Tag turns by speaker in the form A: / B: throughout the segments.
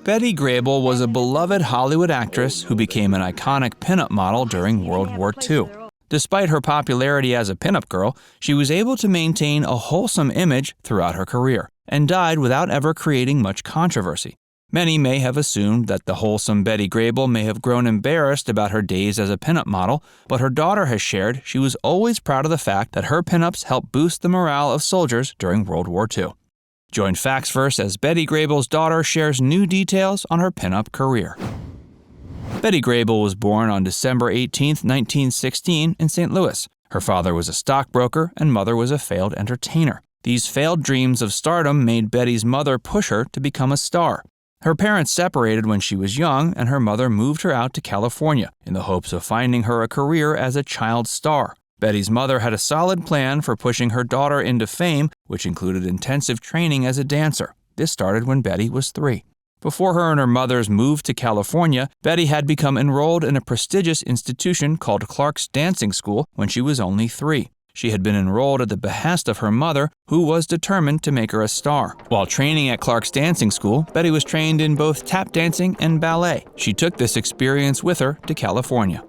A: Betty Grable was a beloved Hollywood actress who became an iconic pinup model during World War II. Despite her popularity as a pinup girl, she was able to maintain a wholesome image throughout her career and died without ever creating much controversy. Many may have assumed that the wholesome Betty Grable may have grown embarrassed about her days as a pinup model, but her daughter has shared she was always proud of the fact that her pinups helped boost the morale of soldiers during World War II. Join FactsVerse as Betty Grable's daughter shares new details on her pinup career. Betty Grable was born on December 18, 1916, in St. Louis. Her father was a stockbroker and mother was a failed entertainer. These failed dreams of stardom made Betty's mother push her to become a star. Her parents separated when she was young, and her mother moved her out to California in the hopes of finding her a career as a child star. Betty's mother had a solid plan for pushing her daughter into fame, which included intensive training as a dancer. This started when Betty was 3. Before her and her mother's move to California, Betty had become enrolled in a prestigious institution called Clark's Dancing School when she was only 3. She had been enrolled at the behest of her mother, who was determined to make her a star. While training at Clark's Dancing School, Betty was trained in both tap dancing and ballet. She took this experience with her to California.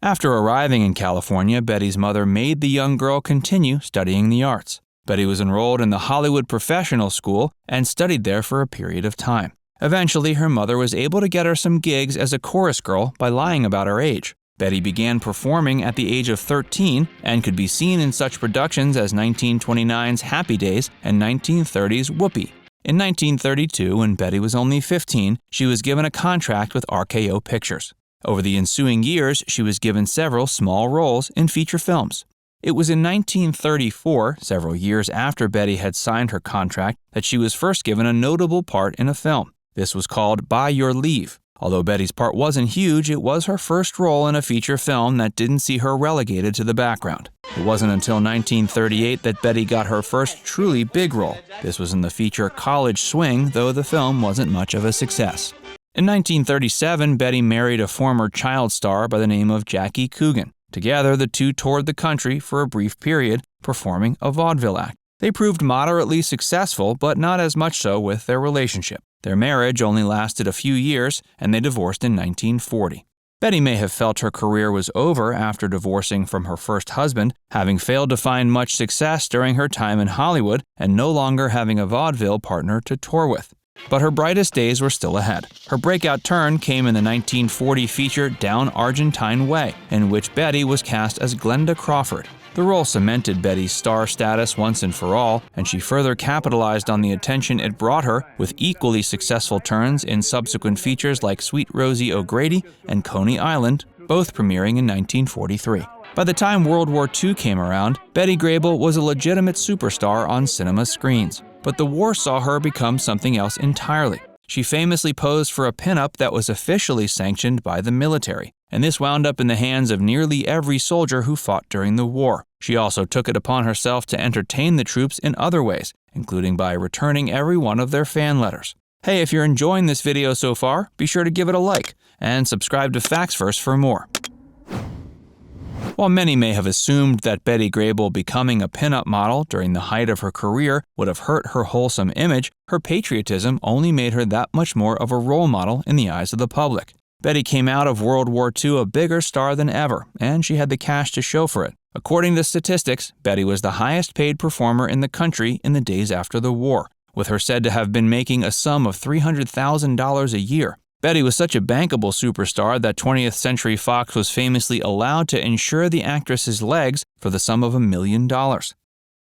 A: After arriving in California, Betty's mother made the young girl continue studying the arts. Betty was enrolled in the Hollywood Professional School and studied there for a period of time. Eventually, her mother was able to get her some gigs as a chorus girl by lying about her age. Betty began performing at the age of 13 and could be seen in such productions as 1929's Happy Days and 1930's Whoopee. In 1932, when Betty was only 15, she was given a contract with RKO Pictures. Over the ensuing years, she was given several small roles in feature films. It was in 1934, several years after Betty had signed her contract, that she was first given a notable part in a film. This was called By Your Leave. Although Betty's part wasn't huge, it was her first role in a feature film that didn't see her relegated to the background. It wasn't until 1938 that Betty got her first truly big role. This was in the feature College Swing, though the film wasn't much of a success. In 1937, Betty married a former child star by the name of Jackie Coogan. Together, the two toured the country for a brief period, performing a vaudeville act. They proved moderately successful, but not as much so with their relationship. Their marriage only lasted a few years, and they divorced in 1940. Betty may have felt her career was over after divorcing from her first husband, having failed to find much success during her time in Hollywood and no longer having a vaudeville partner to tour with. But her brightest days were still ahead. Her breakout turn came in the 1940 feature Down Argentine Way, in which Betty was cast as Glenda Crawford. The role cemented Betty's star status once and for all, and she further capitalized on the attention it brought her with equally successful turns in subsequent features like Sweet Rosie O'Grady and Coney Island, both premiering in 1943. By the time World War II came around, Betty Grable was a legitimate superstar on cinema screens. But the war saw her become something else entirely. She famously posed for a pinup that was officially sanctioned by the military, and this wound up in the hands of nearly every soldier who fought during the war. She also took it upon herself to entertain the troops in other ways, including by returning every one of their fan letters. Hey, if you're enjoying this video so far, be sure to give it a like, and subscribe to FactsVerse for more. While many may have assumed that Betty Grable becoming a pinup model during the height of her career would have hurt her wholesome image, her patriotism only made her that much more of a role model in the eyes of the public. Betty came out of World War II a bigger star than ever, and she had the cash to show for it. According to statistics, Betty was the highest paid performer in the country in the days after the war, with her said to have been making a sum of $300,000 a year. Betty was such a bankable superstar that 20th Century Fox was famously allowed to insure the actress's legs for the sum of $1 million.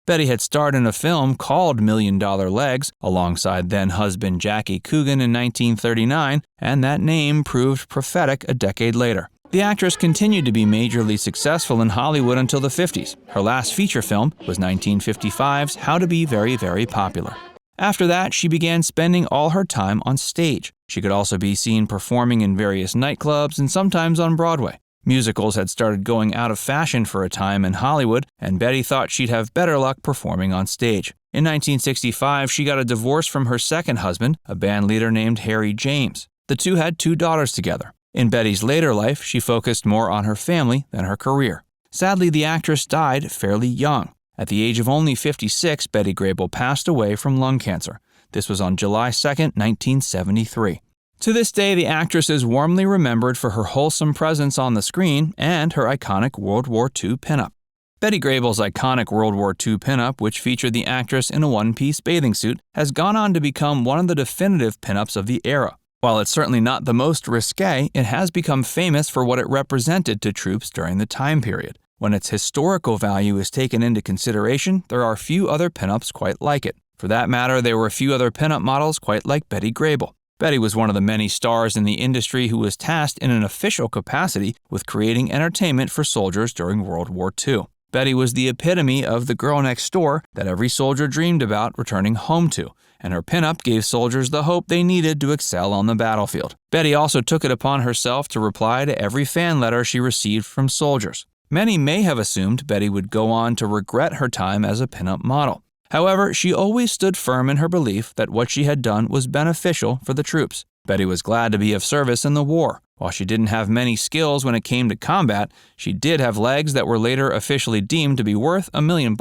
A: Betty had starred in a film called $1 Million Legs alongside then-husband Jackie Coogan in 1939, and that name proved prophetic a decade later. The actress continued to be majorly successful in Hollywood until the 50s. Her last feature film was 1955's How to Be Very, Very Popular. After that, she began spending all her time on stage. She could also be seen performing in various nightclubs and sometimes on Broadway. Musicals had started going out of fashion for a time in Hollywood, and Betty thought she'd have better luck performing on stage. In 1965, she got a divorce from her second husband, a band leader named Harry James. The two had 2 daughters together. In Betty's later life, she focused more on her family than her career. Sadly, the actress died fairly young. At the age of only 56, Betty Grable passed away from lung cancer. This was on July 2, 1973. To this day, the actress is warmly remembered for her wholesome presence on the screen and her iconic World War II pinup. Betty Grable's iconic World War II pinup, which featured the actress in a one-piece bathing suit, has gone on to become one of the definitive pinups of the era. While it's certainly not the most risque, it has become famous for what it represented to troops during the time period. When its historical value is taken into consideration, there are few other pinups quite like it. For that matter, there were a few other pinup models quite like Betty Grable. Betty was one of the many stars in the industry who was tasked in an official capacity with creating entertainment for soldiers during World War II. Betty was the epitome of the girl next door that every soldier dreamed about returning home to, and her pinup gave soldiers the hope they needed to excel on the battlefield. Betty also took it upon herself to reply to every fan letter she received from soldiers. Many may have assumed Betty would go on to regret her time as a pinup model. However, she always stood firm in her belief that what she had done was beneficial for the troops. Betty was glad to be of service in the war. While she didn't have many skills when it came to combat, she did have legs that were later officially deemed to be worth $1 million.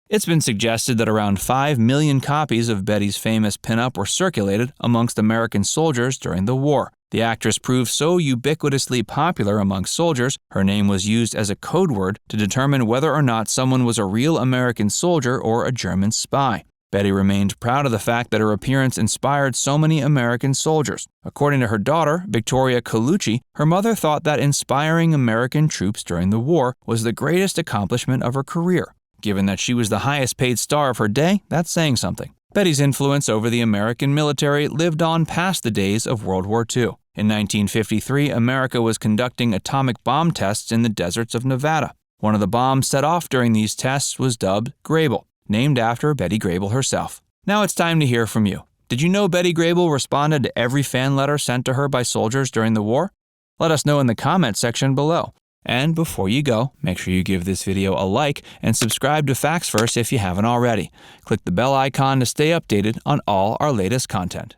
A: It's been suggested that around 5 million copies of Betty's famous pinup were circulated amongst American soldiers during the war. The actress proved so ubiquitously popular amongst soldiers, her name was used as a code word to determine whether or not someone was a real American soldier or a German spy. Betty remained proud of the fact that her appearance inspired so many American soldiers. According to her daughter, Victoria Colucci, her mother thought that inspiring American troops during the war was the greatest accomplishment of her career. Given that she was the highest paid star of her day, that's saying something. Betty's influence over the American military lived on past the days of World War II. In 1953, America was conducting atomic bomb tests in the deserts of Nevada. One of the bombs set off during these tests was dubbed Grable, named after Betty Grable herself. Now it's time to hear from you. Did you know Betty Grable responded to every fan letter sent to her by soldiers during the war? Let us know in the comments section below. And before you go, make sure you give this video a like and subscribe to Facts First if you haven't already. Click the bell icon to stay updated on all our latest content.